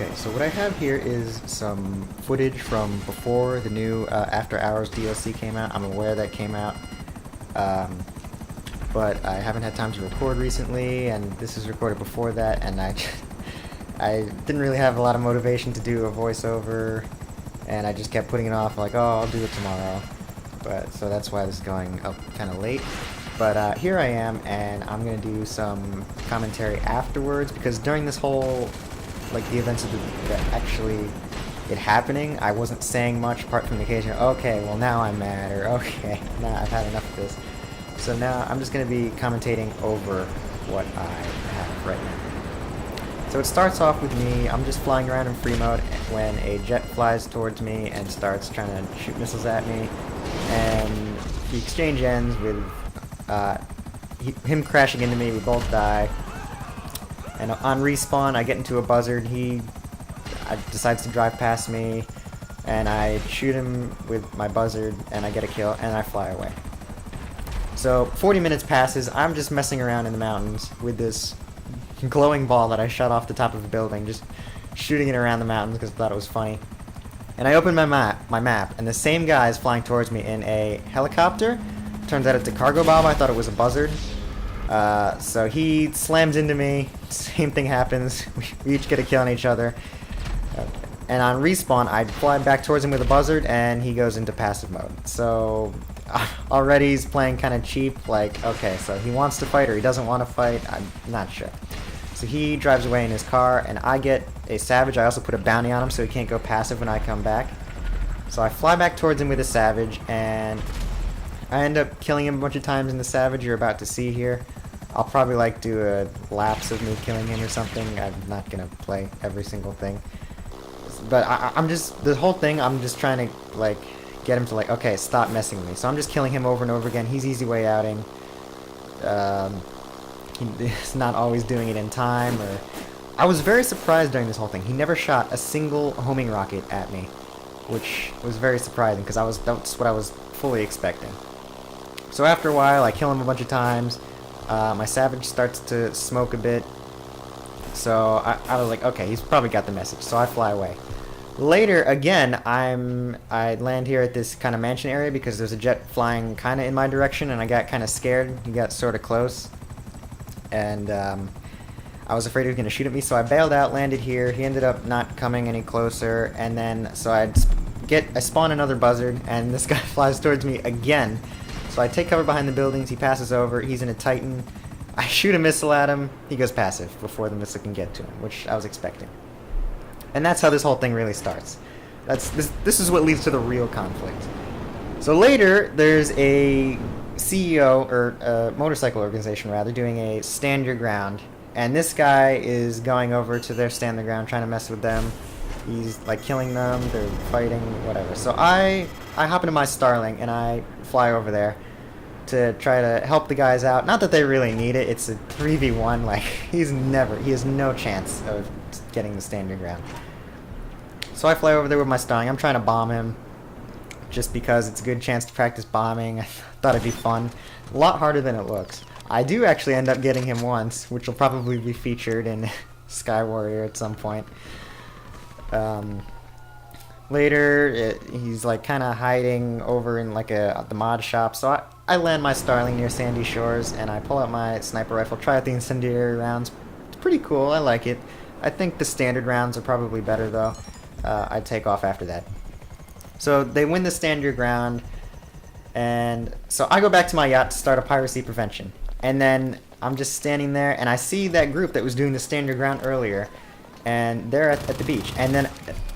Okay, so what I have here is some footage from before the new After Hours DLC came out. I'm aware that came out, um, but I haven't had time to record recently, and this was recorded before that, and I didn't really have a lot of motivation to do a voiceover, and I just kept putting it off, like, oh, I'll do it tomorrow. But so that's why this is going up kind of late. But here I am, and I'm gonna do some commentary afterwards, because during this whole, like, the events of actually it happening, I wasn't saying much apart from the occasion, okay, well now I'm mad, or okay, now I've had enough of this. So now I'm just gonna be commentating over what I have right now. So it starts off with me, I'm just flying around in free mode when a jet flies towards me and starts trying to shoot missiles at me, and the exchange ends with him crashing into me. We both die, and on respawn I get into a buzzard. He decides to drive past me, and I shoot him with my buzzard, and I get a kill, and I fly away. So 40 minutes passes. I'm just messing around in the mountains with this glowing ball that I shot off the top of a building, just shooting it around the mountains because I thought it was funny. And I open my map, and the same guy is flying towards me in a helicopter. Turns out it's a cargo bomb. I thought it was a buzzard. So he slams into me. Same thing happens. We each get a kill on each other. And on respawn, I fly back towards him with a buzzard, and he goes into passive mode. So already he's playing kind of cheap. Like, okay, so he wants to fight or he doesn't want to fight. I'm not sure. So he drives away in his car, and I get a Savage. I also put a bounty on him so he can't go passive when I come back. So I fly back towards him with a Savage, and I end up killing him a bunch of times in the Savage you're about to see here. I'll probably like do a lapse of me killing him or something. I'm not gonna play every single thing. But I'm just, the whole thing, I'm just trying to like get him to like, okay, stop messing with me. So I'm just killing him over and over again. He's easy way outing. He's not always doing it in time. Or I was very surprised during this whole thing. He never shot a single homing rocket at me, which was very surprising because that's what I was fully expecting. So after a while, I kill him a bunch of times. My Savage starts to smoke a bit. So I was like, okay, he's probably got the message. So I fly away. Later, again, I land here at this kind of mansion area because there's a jet flying kind of in my direction, and I got kind of scared. He got sort of close, and I was afraid he was going to shoot at me. So I bailed out, landed here. He ended up not coming any closer, and then so I spawn another buzzard, and this guy flies towards me again. So I take cover behind the buildings. He passes over. He's in a Titan. I shoot a missile at him. He goes passive before the missile can get to him, which I was expecting. And that's how this whole thing really starts. This is what leads to the real conflict. So later, there's a CEO, or a motorcycle organization rather, doing a stand your ground. And this guy is going over to their stand the ground, trying to mess with them. He's like killing them, they're fighting, whatever. So I hop into my Starling and I fly over there to try to help the guys out. Not that they really need it, it's a 3v1, like, he has no chance of getting the stand your ground. So I fly over there with my Starling. I'm trying to bomb him, just because it's a good chance to practice bombing. I thought it'd be fun. A lot harder than it looks. I do actually end up getting him once, which will probably be featured in Sky Warrior at some point. Later, he's like kind of hiding over in like the mod shop. So I land my Starling near Sandy Shores, and I pull out my sniper rifle, try out the incendiary rounds. It's pretty cool. I like it. I think the standard rounds are probably better though. I'd take off after that. So they win the stand your ground, and so I go back to my yacht to start a piracy prevention. And then I'm just standing there, and I see that group that was doing the stand your ground earlier, and they're at the beach. And then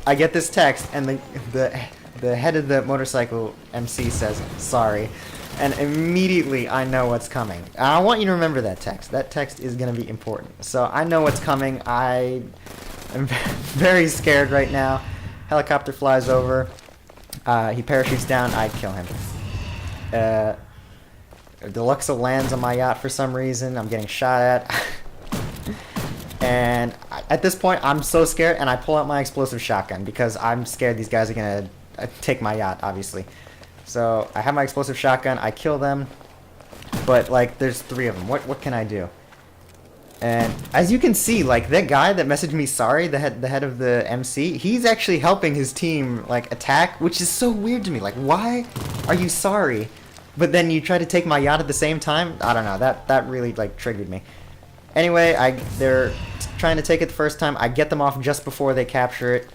I get this text, and the head of the motorcycle MC says, sorry. And immediately I know what's coming. I want you to remember that text. That text is going to be important. So I know what's coming. I am very scared right now. Helicopter flies over. He parachutes down. I kill him. Deluxa lands on my yacht for some reason. I'm getting shot at. And at this point, I'm so scared, and I pull out my explosive shotgun because I'm scared these guys are going to take my yacht, obviously. So I have my explosive shotgun. I kill them, but like there's 3 of them. What can I do? And as you can see, like, that guy that messaged me sorry, the head of the MC, he's actually helping his team, like, attack, which is so weird to me. Like, why are you sorry, but then you try to take my yacht at the same time? I don't know, that really, like, triggered me. Anyway, they're trying to take it the first time. I get them off just before they capture it,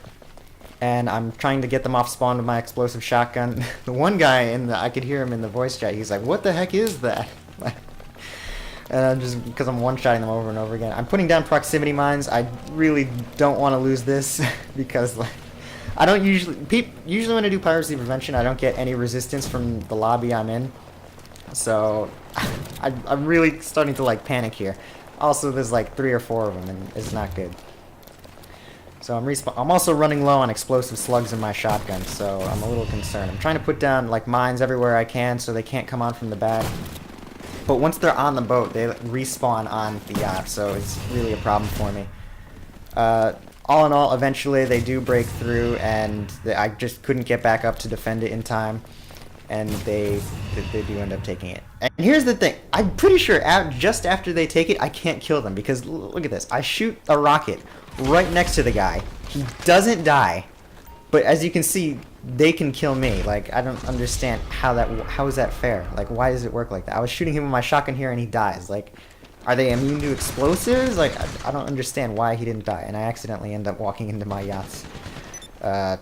and I'm trying to get them off spawn with my explosive shotgun. The one guy I could hear him in the voice chat, he's like, what the heck is that? And I'm just, because I'm one-shotting them over and over again. I'm putting down proximity mines. I really don't want to lose this because, like, I don't usually when I do piracy prevention, I don't get any resistance from the lobby I'm in. So I'm really starting to, like, panic here. Also, there's like 3 or 4 of them, and it's not good. So I'm also running low on explosive slugs in my shotgun, so I'm a little concerned. I'm trying to put down, like, mines everywhere I can so they can't come on from the back. But once they're on the boat, they respawn on the yacht, so it's really a problem for me. All in all, eventually they do break through, and I just couldn't get back up to defend it in time, and they do end up taking it. And here's the thing, I'm pretty sure just after they take it, I can't kill them, because look at this. I shoot a rocket right next to the guy. He doesn't die, but as you can see, they can kill me. Like, I don't understand how is that fair? Like, why does it work like that? I was shooting him with my shotgun here and he dies. Like, are they immune to explosives? Like, I don't understand why he didn't die. And I accidentally end up walking into my yacht's to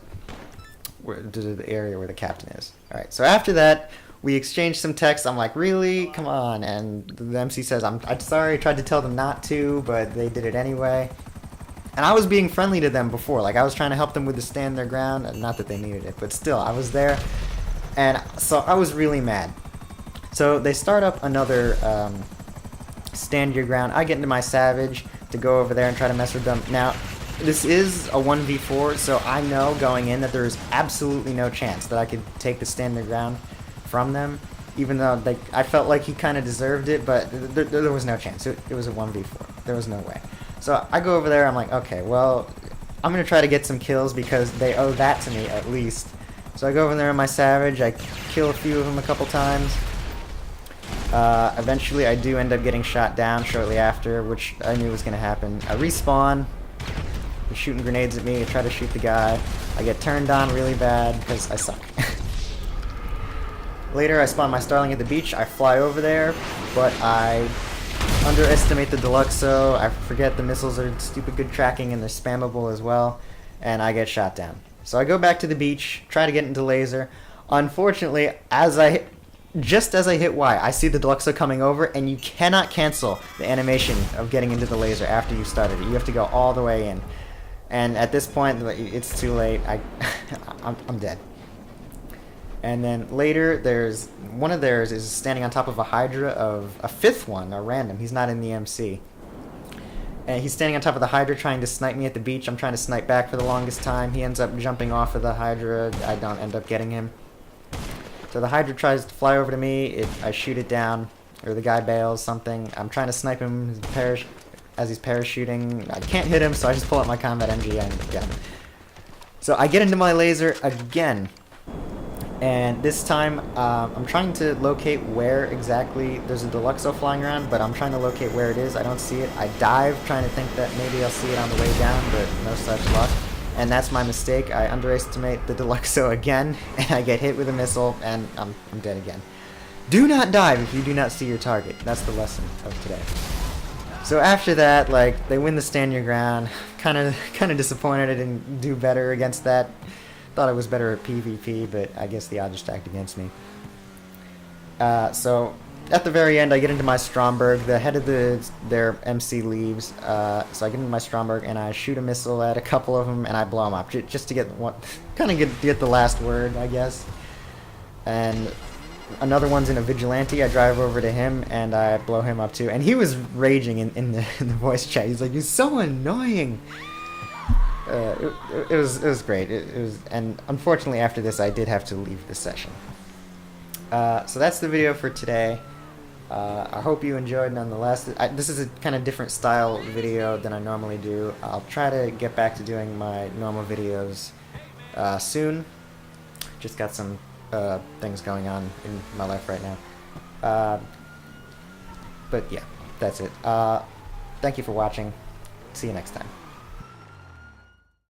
the area where the captain is. Alright, so after that, we exchanged some text. I'm like, really? Come on. And the MC says, I'm sorry, I tried to tell them not to, but they did it anyway. And I was being friendly to them before. Like, I was trying to help them with the stand their ground. Not that they needed it, but still, I was there. And so I was really mad. So they start up another stand your ground. I get into my Savage to go over there and try to mess with them. Now, this is a 1v4, so I know going in that there is absolutely no chance that I could take the stand their ground from them. Even though I felt like he kind of deserved it, but there was no chance. It was a 1v4. There was no way. So I go over there, I'm like, okay, well, I'm going to try to get some kills because they owe that to me at least. So I go over there in my Savage, I kill a few of them a couple times. Eventually I do end up getting shot down shortly after, which I knew was going to happen. I respawn, they're shooting grenades at me, I try to shoot the guy. I get turned on really bad because I suck. Later I spawn my Starling at the beach, I fly over there, but I underestimate the Deluxo. I forget the missiles are stupid good tracking and they're spammable as well, and I get shot down. So I go back to the beach, try to get into laser. Unfortunately, just as I hit Y, I see the Deluxo coming over, and you cannot cancel the animation of getting into the laser after you started it. You have to go all the way in, and at this point, it's too late. I'm dead. And then later, one of theirs is standing on top of a Hydra of a 5th one, a random. He's not in the MC. And he's standing on top of the Hydra trying to snipe me at the beach. I'm trying to snipe back for the longest time. He ends up jumping off of the Hydra. I don't end up getting him. So the Hydra tries to fly over to me. I shoot it down, or the guy bails something. I'm trying to snipe him as he's parachuting. I can't hit him, so I just pull out my combat MG and get him. So I get into my laser again. And this time, I'm trying to locate where exactly there's a Deluxo flying around, but I'm trying to locate where it is. I don't see it. I dive, trying to think that maybe I'll see it on the way down, but no such luck. And that's my mistake. I underestimate the Deluxo again, and I get hit with a missile, and I'm dead again. Do not dive if you do not see your target. That's the lesson of today. So after that, like, they win the stand your ground. Kind of disappointed I didn't do better against that. Thought I was better at PvP, but I guess the odds are stacked against me. So at the very end, I get into my Stromberg. The head of their MC leaves, so I get into my Stromberg and I shoot a missile at a couple of them and I blow them up just to get get the last word, I guess. And another one's in a vigilante. I drive over to him and I blow him up too. And he was raging in the voice chat. He's like, "You're so annoying." It was great. And unfortunately after this I did have to leave the session. So that's the video for today. I hope you enjoyed nonetheless. This is a kind of different style video than I normally do. I'll try to get back to doing my normal videos soon. Just got some things going on in my life right now. But yeah, that's it. thank you for watching. See you next time.